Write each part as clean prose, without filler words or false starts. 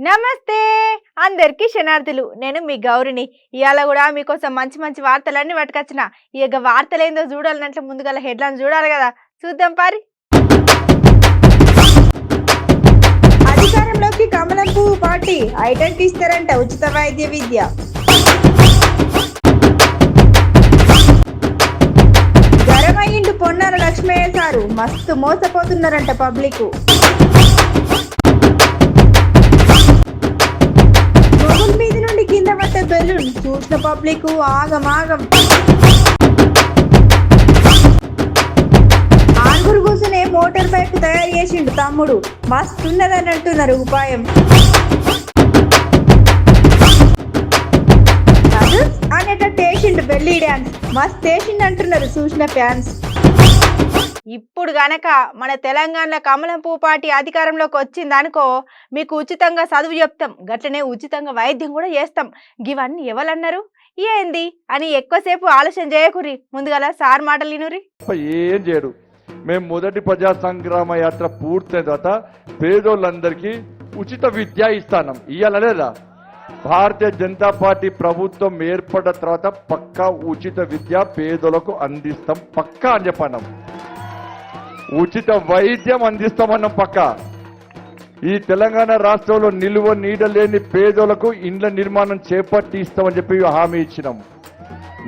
నమస్తే అందరికి శనార్థులు. నేను మీ గౌరిని. ఇవాళ కూడా మీకోసం మంచి మంచి వార్తలన్నీ పట్టుకొచ్చిన. ఇక వార్తలేందో చూడాలంటే ముందుగా హెడ్లైన్ చూడాలి కదా, చూద్దాం పారి. అధికారంలోకి కమలం పువ్వు పార్టీ ఐడెంటిటీ ఇస్తారంట ఉచిత వైద్య విద్య. గరమయ్యిండు పొన్నార లక్ష్మయ్య సారు, మస్తు మోసపోతున్నారంట పబ్లిక్. మొగుల మీద నుండి కింద పడ్డ బెలూన్ చూసిన పబ్లిక్ ఆగమాగం. ఆంగురు కూసునే మోటార్ బైక్ తయారు చేసిండు తమ్ముడు, మస్తున్నదని అంటున్నారు ఉపాయం. అనేటట్టు వేసిండు బెల్లీ డాన్స్, మస్తు వేసిండు అంటున్నారు చూసిన ఫ్యాన్స్. ఇప్పుడు గనక మన తెలంగాణలో కమలం పువ్వు పార్టీ అధికారంలోకి వచ్చిందనుకో, మీకు ఉచితంగా చదువు చెప్తాం, గట్లనే ఉచితంగా వైద్యం కూడా చేస్తాం. ఇవన్నీ ఎవరన్నారు ఏంది అని ఎక్కువసేపు ఆలోచన చేయకురి, ముందుగా సార్ మాటలు వినురి. ఏం చేయడు. మేము మొదటి ప్రజా సంగ్రామ యాత్ర పూర్తయిన తర్వాత పేదోళ్ళందరికీ ఉచిత విద్య ఇస్తాం. ఇయ్యాల లేదా? భారతీయ జనతా పార్టీ ప్రభుత్వం ఏర్పడిన తర్వాత పక్కా ఉచిత విద్య పేదలకు అందిస్తాం పక్కా అని చెప్పన్నాం. ఉచిత వైద్యం అందిస్తామన్నాం పక్కా. ఈ తెలంగాణ రాష్ట్రంలో నిలువ నీడ లేని పేదలకు ఇండ్ల నిర్మాణం చేపట్టి ఇస్తామని చెప్పి హామీ ఇచ్చినాం.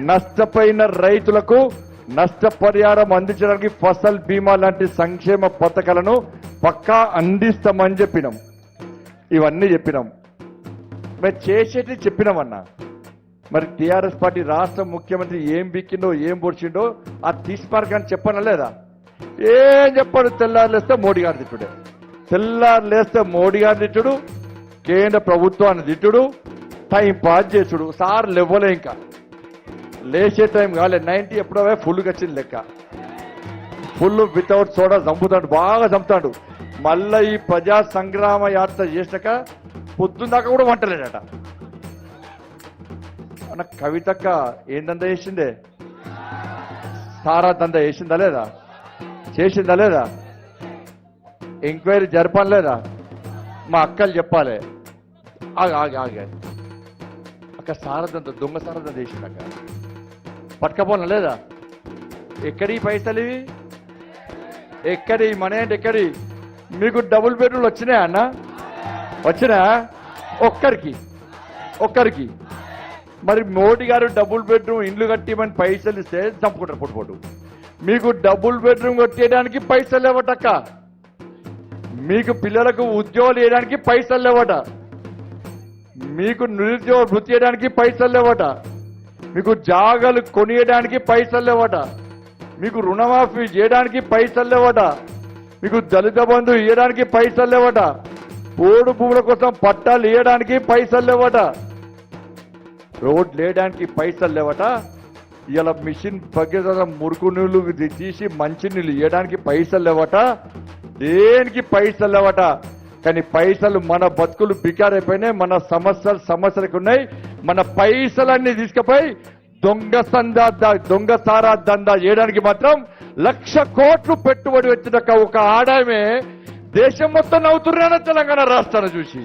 నష్టపోయిన రైతులకు నష్టపరిహారం అందించడానికి ఫసల్ బీమా లాంటి సంక్షేమ పథకాలను పక్కా అందిస్తామని చెప్పినాం. ఇవన్నీ చెప్పినాం. మరి చేసేటి చెప్పినామన్నా. మరి టీఆర్ఎస్ పార్టీ రాష్ట్ర ముఖ్యమంత్రి ఏం బిక్కిండో ఏం పొడిచిండో ఆ తీసుమార్గాన్ని చెప్పనా లేదా? ఏం చెప్పాడు? తెల్లారులేస్తే మోడీ గారు తిట్టుడే, తెల్లారులేస్తే మోడీ గారు తిట్టుడు, కేంద్ర ప్రభుత్వాన్ని తిట్టుడు, టైం పాస్ చేసుడు. సార్ లేవలే, ఇంకా లేచే టైం కాలే. 90 ఎప్పుడో ఫుల్గా వచ్చింది లెక్క. ఫుల్ వితౌట్ సోడా చంపుతాడు, బాగా చంపుతాడు. మళ్ళీ ఈ ప్రజా సంగ్రామ యాత్ర చేసినాక పొద్దున్నాక కూడా వంటలేడట. అన్న కవితక్క ఏం దందా చేసిందే? సారా దందా చేసిందా లేదా? చేసిందా లేదా? ఎంక్వైరీ జరపాలి లేదా? మా అక్కలు చెప్పాలి. ఆగా అక్క సారదంతా దొంగ సారదంతా చేసిందక్క, పట్టుకపోనా లేదా? ఎక్కడి పైసలు ఇవి? ఎక్కడి మనీ అంటే ఎక్కడి? మీకు డబుల్ బెడ్రూమ్లు వచ్చినాయా అన్న? వచ్చినా? ఒక్కరికి. మరి మోడీ గారు డబుల్ బెడ్రూమ్ ఇండ్లు కట్టిమని పైసలు ఇస్తే చంపుకుంటారు పొట్టుపోటు. మీకు డబుల్ బెడ్రూమ్ కట్టేయడానికి పైసలు లేవటక్క. మీకు పిల్లలకు ఉద్యోగాలు వేయడానికి పైసలు లేవట. మీకు నిరుద్యోగ వృత్తి చేయడానికి పైసలు లేవట. మీకు జాగాలు కొనియడానికి పైసలు లేవట. మీకు రుణమాఫీ చేయడానికి పైసలు లేవట. మీకు దళిత బంధు ఇవ్వడానికి పైసలు లేవట. పోడు భూముల కోసం పట్టాలు ఇవ్వడానికి పైసలు లేవట. రోడ్లు వేయడానికి పైసలు లేవట. ఇలా మిషన్ పగ్గేద మురుకు నీళ్లు తీసి మంచి నీళ్ళు ఇవ్వడానికి పైసలు లేవట. దేనికి పైసలు లేవట. కానీ పైసలు మన బతుకులు బికారైపోయినాయి. మన సమస్యలకు ఉన్నాయి. మన పైసలన్నీ తీసుకుపోయి దొంగ సారా దందా చేయడానికి మాత్రం 1,00,000 కోట్లు పెట్టుబడి వచ్చినాక ఒక ఆడామే దేశం మొత్తం నవ్వుతున్నాను తెలంగాణ రాష్ట్రాన్ని చూసి.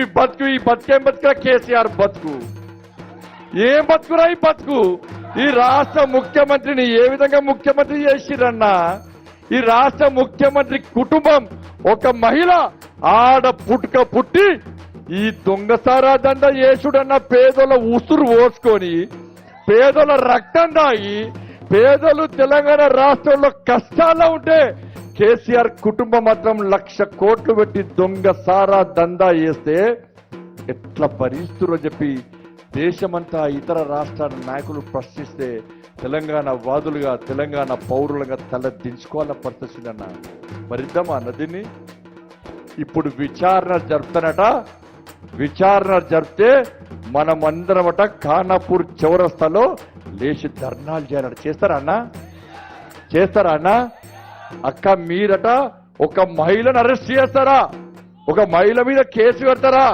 ఈ బతుకేం బతుకురా కేసీఆర్ బతుకు? ఏం బతుకురా ఈ బతుకు? ఈ రాష్ట్ర ముఖ్యమంత్రిని ఏ విధంగా ముఖ్యమంత్రి చేసిరన్నా? ఈ రాష్ట్ర ముఖ్యమంత్రి కుటుంబం ఒక మహిళ ఆడ పుట్టి ఈ దొంగసారా దండ యేసుడన్న పేదల ఉసురు పోసుకొని పేదల రక్తం దాగి పేదలు తెలంగాణ రాష్ట్రంలో కష్టాల్లో ఉంటే కేసీఆర్ కుటుంబం మాత్రం 1,00,000 కోట్లు పెట్టి దొంగ సారా దందా చేస్తే ఎట్లా భరిస్తురో చెప్పి దేశమంతా ఇతర రాష్ట్రాల నాయకులు ప్రశ్నిస్తే తెలంగాణ వాదులుగా తెలంగాణ పౌరులుగా తల దించుకోవాలని పరిస్థితుందన్న. మరిద్దామా నదిని? ఇప్పుడు విచారణ జరుపుతానట. విచారణ జరిపితే మనమందరమట ఖానాపూర్ చౌరస్తాలో లేచి ధర్నాలు చేయాలట. చేస్తారా అన్న? అక్క మీరట ఒక మహిళను అరెస్ట్ చేస్తారా? ఒక మహిళ మీద కేసు పెడతారా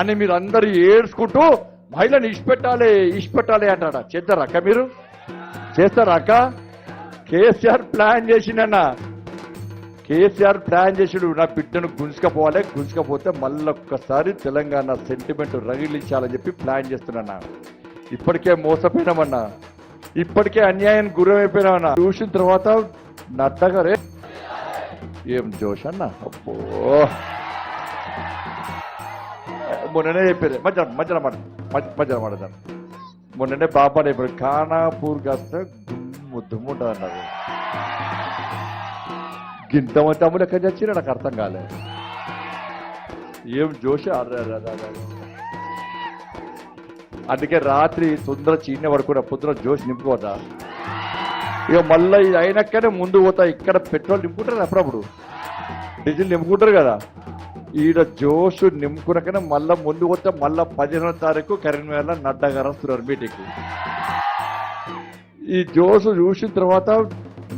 అని మీరు అందరు ఏడ్చుకుంటూ మహిళను ఇష్టపెట్టాలి అంటాడ. చేస్తారా అక్క? మీరు చేస్తారా అక్క? కేసీఆర్ ప్లాన్ చేసిండన్న. కేసీఆర్ ప్లాన్ చేసాడు, నా బిడ్డను గుంజుకపోవాలి, గుంజుకపోతే మళ్ళొక్కసారి తెలంగాణ సెంటిమెంట్ రగిలించాలని చెప్పి ప్లాన్ చేస్తున్నా. ఇప్పటికే మోసపోయినామన్నా, ఇప్పటికే అన్యాయానికి గురైపోయినామన్నా. చూసిన తర్వాత నడ్డగారే ఏం జోష్ అన్న, అబ్బో మొన్ననే చెప్పారు మధ్యలో మాట్లాడదాను. మొన్ననే బాబా చెప్పారు ఖానాపూర్ కాస్త దుమ్ము ఉంటుంది అన్నారు. గింతమంది అమ్ములు ఎక్కడ చచ్చినా నాకు అర్థం కాలే. ఏం జోష్ అందుకే రాత్రి తొందర చీనే పడుకున్నా, పొద్దున జోష్ నింపుకోవద్దా. ఇక మళ్ళీ ఇది అయినాకనే ముందు పోతా. ఇక్కడ పెట్రోల్ నింపుకుంటారు, అప్పుడప్పుడు డీజిల్ నింపుకుంటారు కదా. ఈడ జోష్ నింపుకున్నాకనే మళ్ళీ ముందు పోతే మళ్ళీ 15వ తారీఖు కరీంనగర్లో నడ్డగారు వస్తున్నారు మీటింగ్కి. ఈ జోష్ చూసిన తర్వాత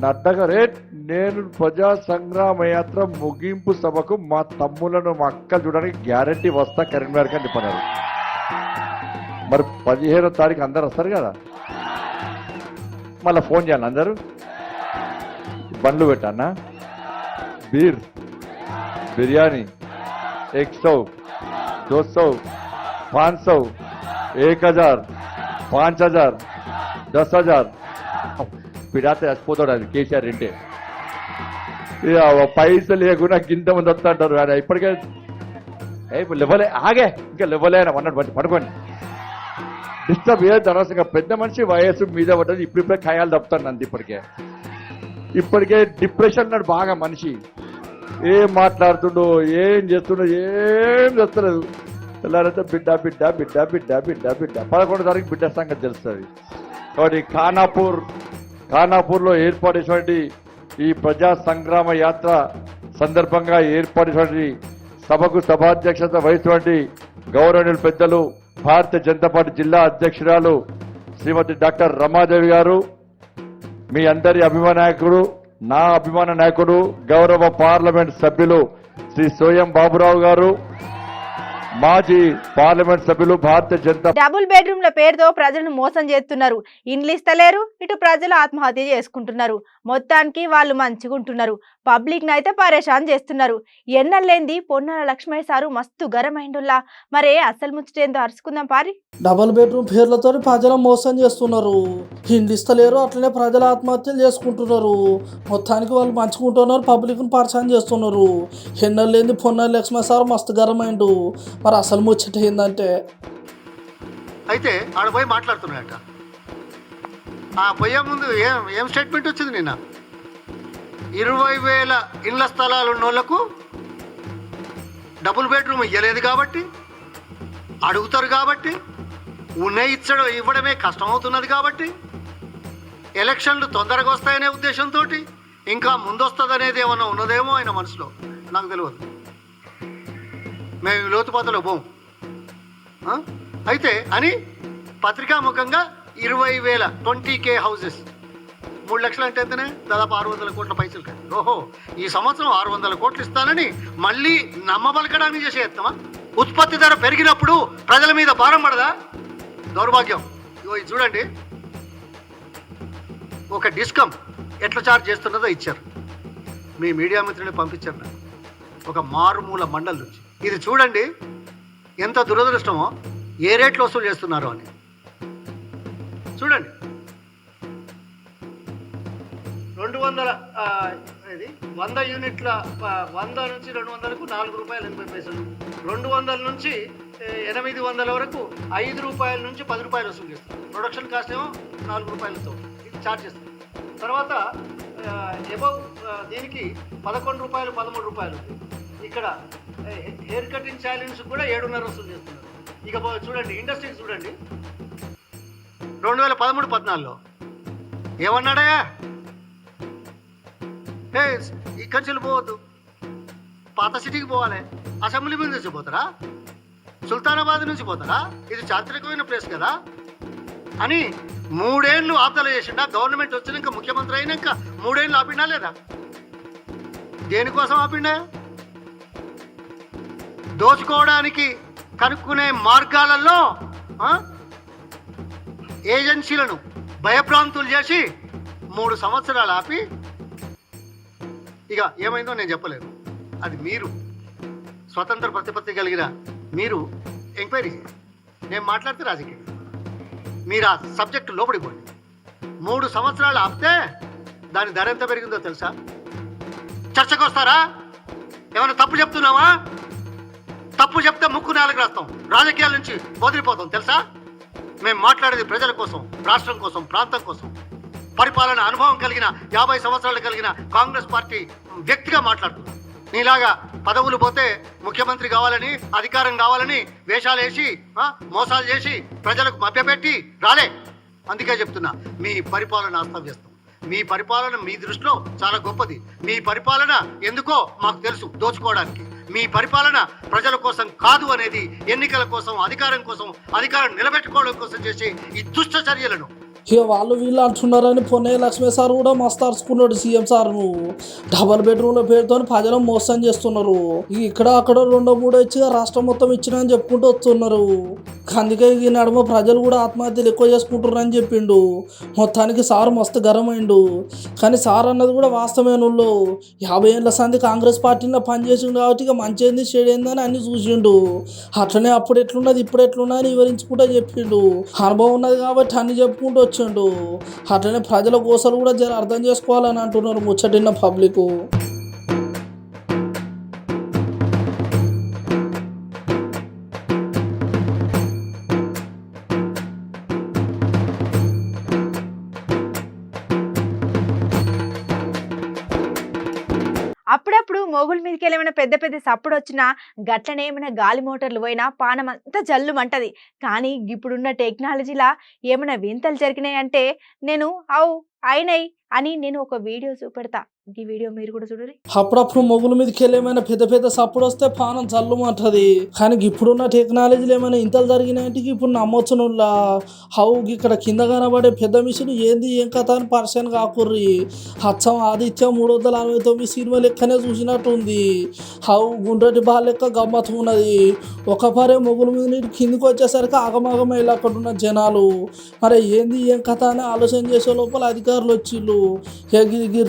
నడ్డగారే నేను ప్రజా సంగ్రామ యాత్ర ముగింపు సభకు మా తమ్ములను మా అక్కలు చూడడానికి గ్యారంటీ వస్తా కరీంనగర్కి అని చెప్పన్నారు. మరి 15వ తారీఖు అందరు వస్తారు కదా, మళ్ళీ ఫోన్ చేయాలి అందరూ. బండ్లు పెట్టానా, బీర్, బిర్యానీ 100, 200, 500, 1000, 5000, 10,000 పిడాతే చచ్చిపోతాడు. అది కేసీఆర్ ఇంటే పైసలు లేకుండా గింత మంది వస్తా అంటారు. ఆయన ఇప్పటికే లెవలే ఆగే, ఇంకా లెవలే అని అన్నట్టు పడుకోండి. డిస్టర్బ్ ఏదో అనవసరంగా. పెద్ద మనిషి వయస్సు మీద పడ్డది, ఇప్పుడిప్పుడే ఖయాలు తప్పుతాను అంత. ఇప్పటికే డిప్రెషన్ అన్నాడు బాగా మనిషి. ఏం మాట్లాడుతుండో, ఏం చేస్తుండో, ఏం చేస్తలేదు. తెల్లారైతే బిడ్డ బిడ్డ బిడ్డ బిడ్డ బిడ్డ బిడ్డ 11వ తారీఖు బిడ్డ సంగతి తెలుస్తుంది. కాబట్టి ఖానాపూర్లో ఏర్పాటు చేసినటువంటి ఈ ప్రజా సంగ్రామ యాత్ర సందర్భంగా ఏర్పాటు చేసినటువంటి సభకు సభాధ్యక్షత వహిస్తున్నటువంటి గౌరవనీయులు పెద్దలు భారతీయ జనతా పార్టీ జిల్లా అధ్యక్షురాలు శ్రీమతి డాక్టర్ రమాదేవి గారు, మీ అందరి అభిమాన నాయకుడు, నా అభిమాన నాయకుడు, గౌరవ పార్లమెంట్ సభ్యులు శ్రీ సోయం బాబురావు గారు, మాజీ పార్లమెంట్ సభ్యులు భారతీయ జనతా. డబుల్ బెడ్రూమ్ల పేరుతో ప్రజలను మోసం చేస్తున్నారు. ఇండ్లు ఇస్తలేరు, ఇటు ప్రజలు ఆత్మహత్య చేసుకుంటున్నారు. మొత్తానికి వాళ్ళు మంచిగుంటున్నారు, పబ్లిక్ నైతే పరేషాన్ చేస్తున్నారు. ఎన్నెల్లేంది పొన్నాల లక్ష్మయ్య సారు మస్తు గరమైండుల్లా. మరే అసలు ముచ్చటేందో అరుచుకుందాం పారి. డబుల్ బెడ్రూమ్ పేర్లతో ప్రజలు మోసం చేస్తున్నారు, ఇండ్లు ఇస్తలేరు, అట్లనే ప్రజలు ఆత్మహత్యలు చేసుకుంటున్నారు. మొత్తానికి వాళ్ళు మంచుకుంటున్నారు, పబ్లిక్ను పరిచయం చేస్తున్నారు. ఎన్నెల్లేంది పొన్నాల లక్ష్మయ్య సారు మస్తు గరమైండు. మరి అసలు ముచ్చట ఏందంటే, అయితే ఆడ పోయి మాట్లాడుతున్నాయట. ఆ పోయే ముందు ఏం స్టేట్మెంట్ వచ్చింది నిన్న? 20,000 ఇళ్ల స్థలాలు ఉన్నోళ్లకు డబుల్ బెడ్రూమ్ ఇవ్వలేదు కాబట్టి, అడుగుతారు కాబట్టి, ఇవ్వడమే కష్టమవుతున్నది కాబట్టి, ఎలక్షన్లు తొందరగా వస్తాయనే ఉద్దేశంతో ఇంకా ముందొస్తుంది అనేది ఏమన్నా ఉన్నదేమో ఆయన మనసులో, నాకు తెలియదు. మేము లోతుపాతలో పోం. అయితే అని పత్రికాముఖంగా 20,000 20K హౌసెస్ 3 లక్షలు అంటే ఎంతనే? దాదాపు 600 కోట్ల పైసలు కదా. ఓహో, ఈ సంవత్సరం 600 కోట్లు ఇస్తానని మళ్ళీ నమ్మబలకడానికి చేసేస్తామా? ఉత్పత్తి ధర పెరిగినప్పుడు ప్రజల మీద భారం పడదా? దౌర్భాగ్యం. ఇగో ఇది చూడండి, ఒక డిస్కమ్ ఎట్లా చార్జ్ చేస్తున్నదో ఇచ్చారు. మీ మీడియా మిత్రుని పంపించారు నాకు, ఒక మారుమూల మండలి నుంచి. ఇది చూడండి ఎంత దురదృష్టమో, ఏ రేట్లు వసూలు చేస్తున్నారు అని చూడండి. 100 యూనిట్ల 100 నుంచి 200కు ₹4.80, 200 నుంచి 800 వరకు ₹5 నుంచి ₹10 వసూలు చేస్తారు. ప్రొడక్షన్ కాస్ట్ ఏమో ₹4తో ఇది ఛార్జ్ చేస్తారు. తర్వాత ఎబవ్ దీనికి ₹11, ₹13. ఇక్కడ హెయిర్ కటింగ్ ఛాలెంజ్ కూడా 7.5 వసూలు చేస్తున్నారు. ఇక చూడండి ఇండస్ట్రీస్ చూడండి, 2013-14లో ఏమన్నాడా? ఇక్కడి నుంచి పోవద్దు, పాత సిటీకి పోవాలి. అసెంబ్లీ మీద నుంచి పోతారా? సుల్తానాబాద్ నుంచి పోతారా? ఇది చారిత్రకమైన ప్లేస్ కదా అని 3 ఏళ్ళు ఆప్తలు చేసిండా. గవర్నమెంట్ వచ్చినాక, ముఖ్యమంత్రి అయినాక 3 ఏళ్ళు ఆపిండా లేదా? దేనికోసం ఆపిండా? దోచుకోవడానికి కనుక్కునే మార్గాలలో ఏజెన్సీలను భయభ్రాంతులు చేసి 3 సంవత్సరాలు ఆపి ఇక ఏమైందో నేను చెప్పలేను. అది మీరు స్వతంత్ర ప్రతిపత్తి కలిగిన మీరు ఎంక్వైరీ చేయండి. నేను మాట్లాడితే రాజకీయం. మీరు ఆ సబ్జెక్టు లోపలికి పోండి. 3 సంవత్సరాలు ఆపితే దాని ధర ఎంత పెరిగిందో తెలుసా? చర్చకు వస్తారా? ఏమైనా తప్పు చెప్తున్నావా? తప్పు చెప్తే ముక్కు నేలకు రాస్తాం, రాజకీయాల నుంచి వదిలిపోతాం తెలుసా? మేము మాట్లాడేది ప్రజల కోసం, రాష్ట్రం కోసం, ప్రాంతం కోసం. పరిపాలన అనుభవం కలిగిన 50 సంవత్సరాలు కలిగిన కాంగ్రెస్ పార్టీ వ్యక్తిగా మాట్లాడుతున్నాం. నీలాగా పదవులు పోతే ముఖ్యమంత్రి కావాలని, అధికారం కావాలని వేషాలు వేసి మోసాలు చేసి ప్రజలకు మభ్యపెట్టి రాలే. అందుకే చెప్తున్నా, మీ పరిపాలన అస్తవ్యస్తం. మీ పరిపాలన మీ దృష్టిలో చాలా గొప్పది. మీ పరిపాలన ఎందుకో మాకు తెలుసు, దోచుకోవడానికి. మీ పరిపాలన ప్రజల కోసం కాదు అనేది, ఎన్నికల కోసం, అధికారం నిలబెట్టుకోవడం కోసం చేసే ఈ దుష్ట చర్యలను ఇక వాళ్ళు వీళ్ళు అంటున్నారని పొన్నయ్య లక్ష్మీ సార్ కూడా మస్తు అరుచుకున్నాడు సీఎం సార్ను. డబల్ బెడ్రూమ్ల పేరుతో ప్రజలను మోసం చేస్తున్నారు. ఇక్కడ అక్కడ 2-3 ఇచ్చి రాష్ట్రం మొత్తం ఇచ్చినా అని చెప్పుకుంటూ వస్తున్నారు. అందుకే ఈ నడుమ ప్రజలు కూడా ఆత్మహత్యలు ఎక్కువ చేసుకుంటున్నారని చెప్పిండు. మొత్తానికి సార్ మస్తు గరమైండు. కానీ సార్ అన్నది కూడా వాస్తవేనుల్లో 50 ఏళ్ళ సంది కాంగ్రెస్ పార్టీలో పనిచేసిండు కాబట్టి ఇక మంచి ఏంది చెడేంది అని అన్ని చూసిండు. అట్లనే అప్పుడు ఎట్లున్నది ఇప్పుడు ఎట్లున్నది వివరించుకుంటూ చెప్పిండు. అనుభవం ఉన్నది కాబట్టి అన్ని చెప్పుకుంటూ వచ్చిండు. అట్లనే ప్రజల కోసలు కూడా జర అర్థం చేసుకోవాలని అంటున్నారు ముచ్చటిన్న పబ్లిక్. అప్పుడప్పుడు మోగుల మీదకి ఏమైనా పెద్ద పెద్ద సప్పుడు వచ్చినా, గట్లనే ఏమైనా గాలి మోటార్లు పోయినా పానం అంతా జల్లుమంటది. కానీ ఇప్పుడున్న టెక్నాలజీలా ఏమైనా వింతలు జరిగినాయంటే నేను అయినాయి అని నేను ఒక వీడియో చూపెడతా. ఈ వీడియో మీరు కూడా చూడండి. అప్పుడప్పుడు మొగుల మీదకి ఏమైనా పెద్ద పెద్ద సప్పుడు వస్తే పానం చల్లుమంటది. కానీ ఇప్పుడున్న టెక్నాలజీలు ఏమైనా ఇంతలు జరిగినాయంటే ఇప్పుడు నమ్మొచ్చునుల్లా. ఇక్కడ కింద కనబడే పెద్ద మిషన్ ఏంది ఏం కథ అని పరిచయం కాకుర్రి. అచ్చం ఆదిత్య 369 సినిమా లెక్కనే చూసినట్టు ఉంది. గుండ్రటి బాల్ లెక్క గమ్మత్తు ఉన్నది. ఒక పరే మొగుల మీద నీటి కిందికి వచ్చేసరికి ఆగమాగమే ఇలా అక్కడ ఉన్న జనాలు. మరి ఏంది ఏం కథ అని ఆలోచన చేసే లోపల అధికారులు వచ్చిళ్ళు.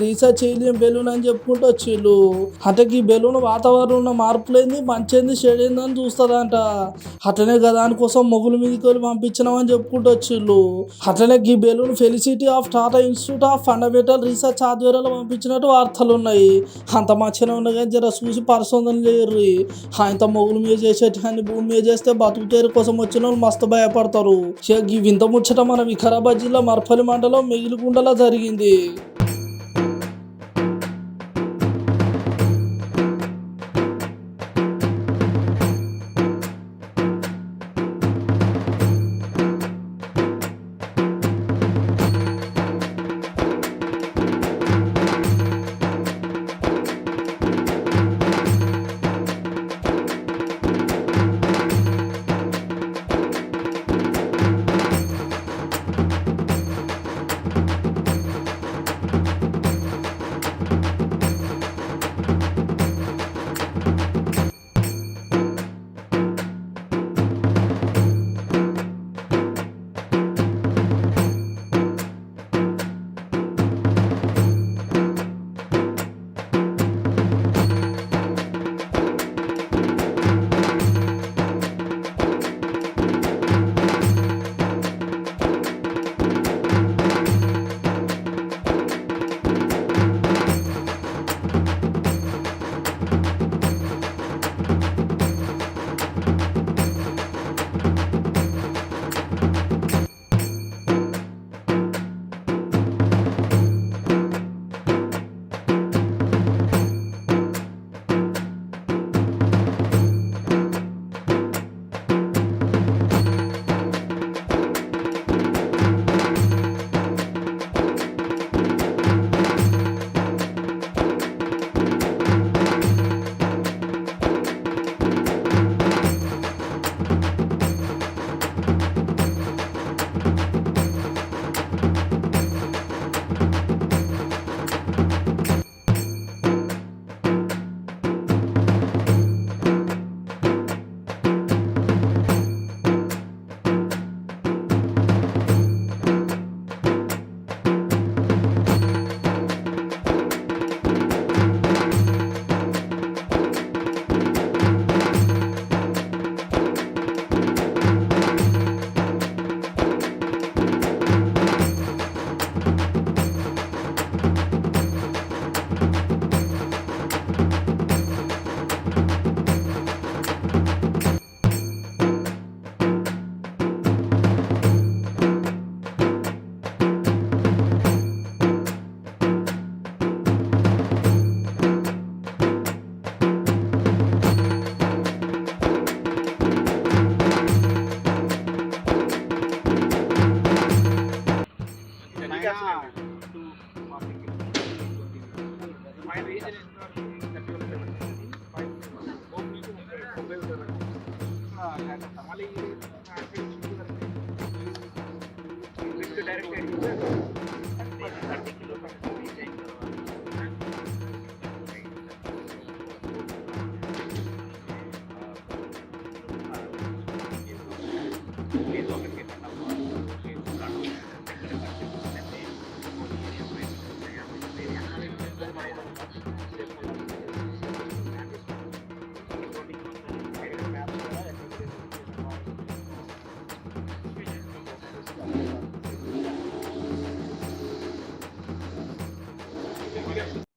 రీసెర్చ్ ఏలియం బెలూన్ అని చెప్పుకుంటూ వచ్చిళ్ళు. అంటే ఈ బెలూన్ వాతావరణంలో ఉన్న మార్పులేంది, మంచేంది, చెడేంది అని చూస్తుందంట. అట్లనే దానికోసం మొగుల మీదకి వెళ్ళి పంపించినామని చెప్పుకుంటూ వచ్చిళ్ళు. అట్లనే ఈ balloon felicity of Tata institute of fundamental research ఆధ్వర్యంలో పంపించినట్టు వార్తలు ఉన్నాయి. అంత మంచిగా ఉన్నాయి కానీ జర చూసి పరిశోధన చేయరు. ఇంత మొగుల మీద చేసేటి కానీ భూమి మీద చేస్తే బతుకుతేరు కోసం వచ్చిన వాళ్ళు మస్తు భయపడతారు. ఈ వింత ముచ్చట మన వికారాబాద్ జిల్లా మర్పల్లి మండలం మిగిలిగుండలా జరిగింది.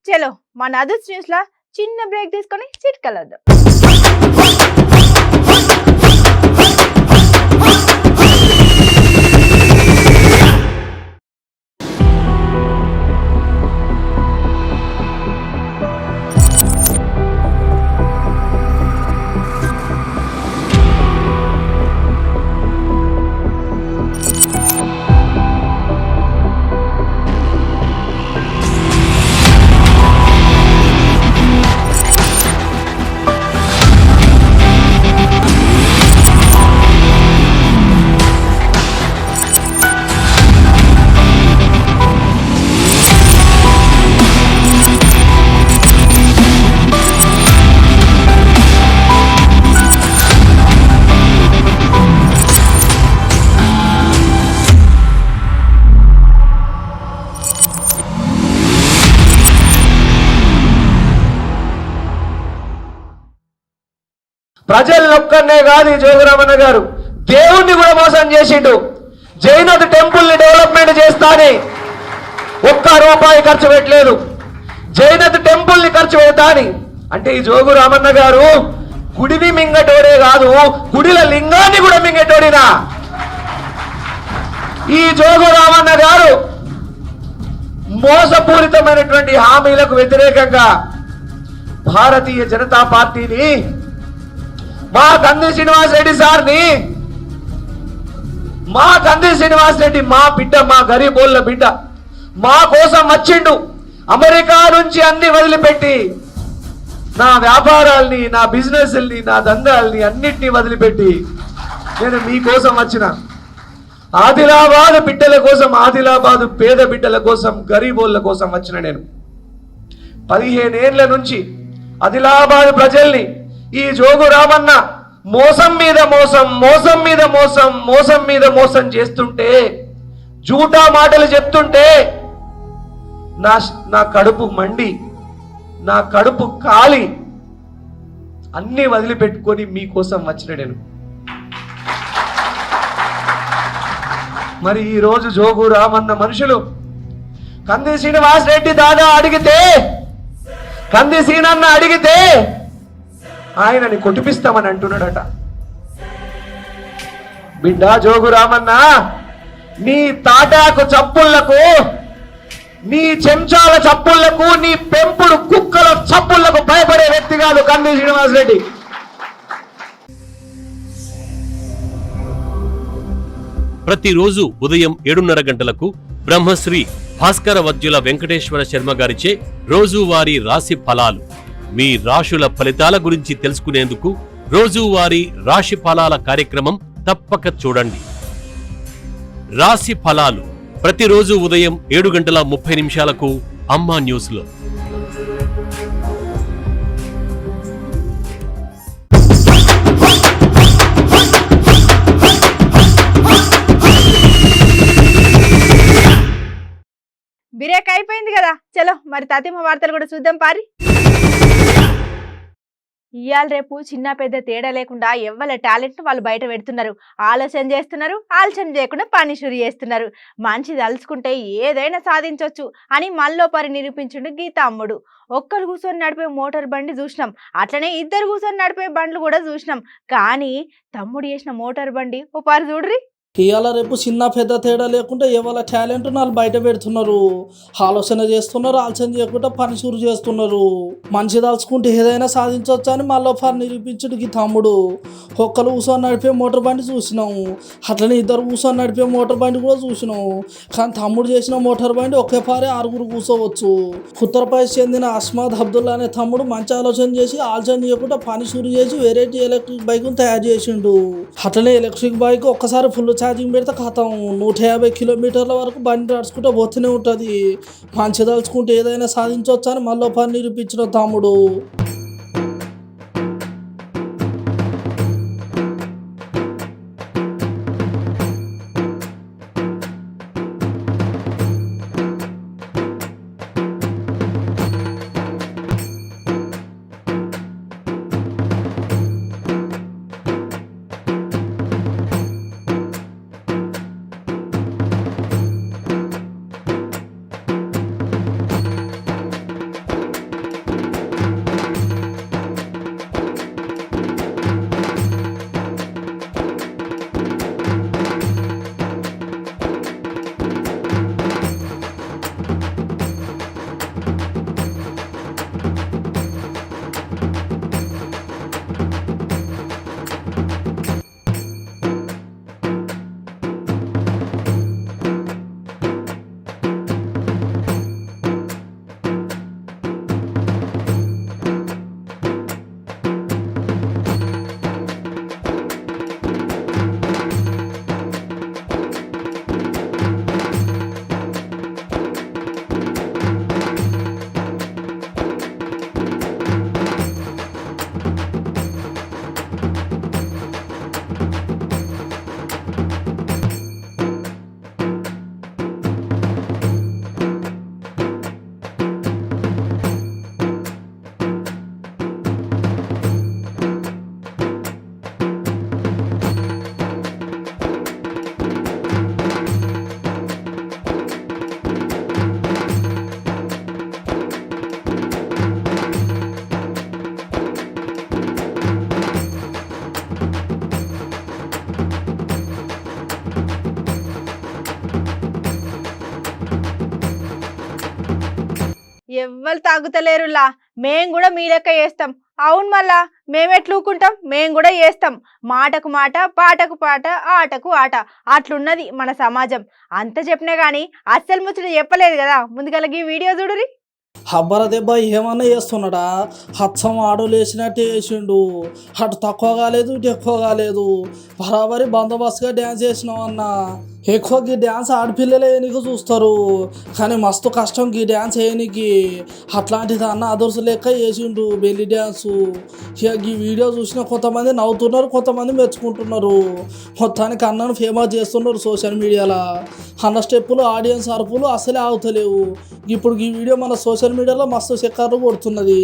చలో మన అదర్స్ న్యూస్ లా చిన్న బ్రేక్ తీసుకొని చిట్కలొద్దాం. ప్రజలొక్కనే కాదు ఈ జోగురామన్న గారు దేవుణ్ణి కూడా మోసం చేసిండు. జైనత్ టెంపుల్ ని డెవలప్మెంట్ చేస్తాని ఒక్క రూపాయి ఖర్చు పెట్టలేదు. జైనత్ టెంపుల్ ని ఖర్చు పెడతాని అంటే ఈ జోగురామన్న గారు గుడిని మింగటోడే కాదు, గుడిల లింగాన్ని కూడా మింగటోడినా. ఈ జోగురామన్న గారు మోసపూరితమైనటువంటి హామీలకు వ్యతిరేకంగా భారతీయ జనతా పార్టీని, మా కంది శ్రీనివాస్ రెడ్డి సార్ని, మా కంది శ్రీనివాస్ రెడ్డి మా బిడ్డ, మా గరీబోళ్ళ బిడ్డ, మా కోసం వచ్చిండు. అమెరికా నుంచి అన్ని వదిలిపెట్టి నా వ్యాపారాల్ని, నా బిజినెస్ని, నా దందాల్ని అన్నిటినీ వదిలిపెట్టి నేను మీకోసం వచ్చిన. ఆదిలాబాద్ బిడ్డల కోసం, ఆదిలాబాద్ పేద బిడ్డల కోసం, గరీబోళ్ళ కోసం వచ్చిన నేను. 15 ఏళ్ల నుంచి ఆదిలాబాద్ ప్రజల్ని ఈ జోగురామన్న మోసం మీద మోసం, మోసం మీద మోసం, మోసం మీద మోసం చేస్తుంటే, జూటా మాటలు చెప్తుంటే నా కడుపు మండి, నా కడుపు కాలి అన్ని వదిలిపెట్టుకొని మీకోసం వచ్చిన నేను. మరి ఈ రోజు జోగురామన్న మనుషులు కంది శ్రీనివాస్ రెడ్డి దాదా అడిగితే, కంది సీనన్న అడిగితే ఆయనని కొట్టిపిస్తామని అంటున్నాడట. బిడ్డ జోగురామన్న, నీ తాటాకు చప్పుళ్లకు, నీ చెంచాల చప్పుళ్లకు, నీ పెంపుడు కుక్కల చప్పుళ్లకు భయపడే వ్యక్తి కాదు కంది శ్రీనివాస్ రెడ్డి. ప్రతిరోజు ఉదయం 7:30 గంటలకు బ్రహ్మశ్రీ భాస్కర వద్యుల వెంకటేశ్వర శర్మ గారిచే రోజువారీ రాశి ఫలాలు, మీ రాశుల ఫలితాల గురించి తెలుసుకునేందుకు రోజువారీ రాశి ఫలాల కార్యక్రమం తప్పక చూడండి. రాశి ఫలాలు ప్రతిరోజు ఉదయం 7:30 అమ్మా న్యూస్ లో. బ్రేక్ అయిపోయింది కదా, చలో మరి తాతిమ వార్తలు కూడా చూద్దాం పారి. ఇయాల రేపు చిన్న పెద్ద తేడా లేకుండా ఎవ్వల టాలెంట్ వాళ్ళు బయట పెడుతున్నారు, ఆలోచన చేస్తున్నారు, ఆలోచన చేయకుండా పని షురు చేస్తున్నారు. మంచిది అలుచుకుంటే ఏదైనా సాధించవచ్చు అని మళ్ళోపరి నిరూపించుండు గీత అమ్ముడు. ఒక్కరు కూర్చొని నడిపే మోటార్ బండి చూసినాం, అట్లనే ఇద్దరు కూర్చొని నడిపే బండ్లు కూడా చూసినాం. కానీ తమ్ముడు చేసిన మోటార్ బండి ఓ పారి చూడ్రి. ఇవాళ రేపు చిన్న పెద్ద తేడా లేకుండా ఎవరి టాలెంట్ వాళ్ళు బయట పెడుతున్నారు, ఆలోచన చేస్తున్నారు, ఆలోచన చేయకుండా పని షురు చేస్తున్నారు. మనిషి దాల్చుకుంటే ఏదైనా సాధించవచ్చు అని మళ్ళీ పని నిరూపించుడికి తమ్ముడు. ఒక్కరు కూర్చొని నడిపే మోటార్ బండి చూసినాము, అట్లనే ఇద్దరు కూర్చొని నడిపే మోటార్ బండి కూడా చూసినాము. కానీ తమ్ముడు చేసిన మోటార్ బండి ఒకేసారి 6 కూర్చోవచ్చు. ఉత్తరప్రదేశ్ చెందిన అస్మాద్ అబ్దుల్లా అనే తమ్ముడు మంచి ఆలోచన చేసి ఆలోచన చేయకుండా పని షురు చేసి వెరైటీ ఎలక్ట్రిక్ బైక్ తయారు చేసిండు. అట్లనే ఎలక్ట్రిక్ బైక్ ఒక్కసారి ఫుల్ ఛార్జింగ్ పెడితే ఖతం 150 కిలోమీటర్ల వరకు బండి నడుచుకుంటూ పోతూనే ఉంటుంది. మంచి తలుచుకుంటే ఏదైనా సాధించవచ్చు అని మళ్ళీ పని నిరూపించిన తమ్ముడు. ఎవ్వరు తాగుతలేరులా, మేం కూడా మీ లెక్క చేస్తాం. అవును మళ్ళా మేమెట్లూకుంటాం, మేం కూడా చేస్తాం. మాటకు మాట, పాటకు పాట, ఆటకు ఆట, అట్లున్నది మన సమాజం. అంత చెప్పినా గానీ అస్సలు ముచ్చట చెప్పలేదు కదా. ముందుగల ఈ వీడియో చూడురి. హబ్బర దెబ్బ ఏమన్నా చేస్తున్నాడా? హచ్చం ఆడోలు వేసినట్టే వేసిండు. అటు తక్కువ కాలేదు, ఇటు ఎక్కువ కాలేదు. బరాబరి బందోబస్తుగా డ్యాన్స్ వేసినావు అన్న. ఎక్కువ ఈ డ్యాన్స్ ఆడపిల్లలే వేయనికి చూస్తారు, కానీ మస్తు కష్టం ఈ డ్యాన్స్ వేయనికి. అట్లాంటిది అన్న అదర్స్ లెక్క వేసిండు బెల్లి డ్యాన్సు. ఇక ఈ వీడియో చూసిన కొంతమంది నవ్వుతున్నారు, కొంతమంది మెచ్చుకుంటున్నారు. మొత్తానికి అన్నను ఫేమస్ చేస్తున్నారు సోషల్ మీడియాలో. అన్న స్టెప్పులు, ఆడియన్స్ అరుపులు అసలే ఆగుతలేవు. ఇప్పుడు ఈ వీడియో మన సోషల్ మీడియాలో మస్తు చక్కర్లు కొడుతున్నది.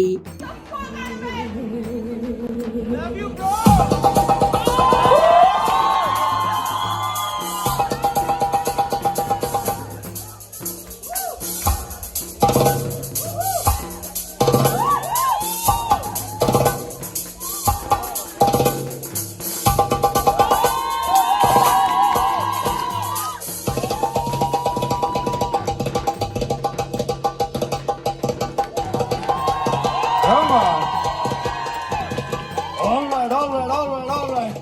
All right.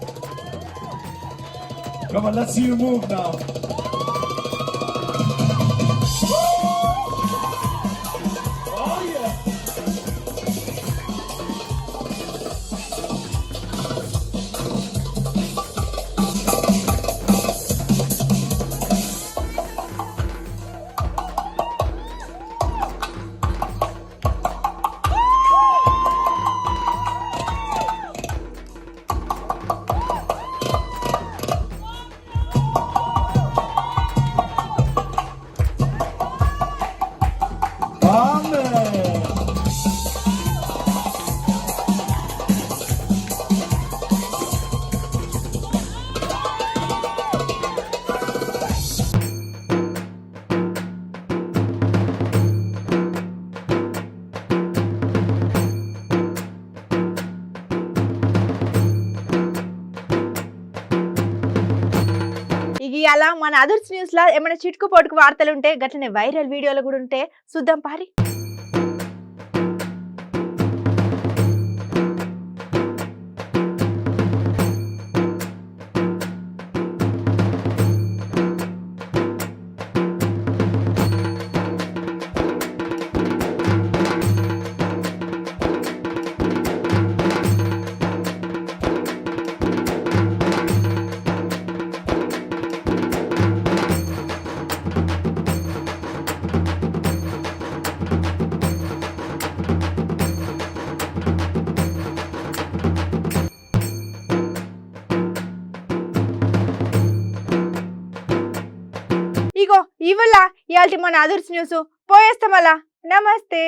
Come on, let's see you move now. Oh, yeah. ఇయాల మన అదర్స్ న్యూస్ లా ఏమైనా చిట్కు పొట్టుకు వార్తలు ఉంటే గట్లనే వైరల్ వీడియోలు కూడా ఉంటే చూద్దాం పారి. ఇగో ఇవల్ల ఇవాళ మన అదుర్స్ న్యూస్ పోయేస్తాం అలా. నమస్తే.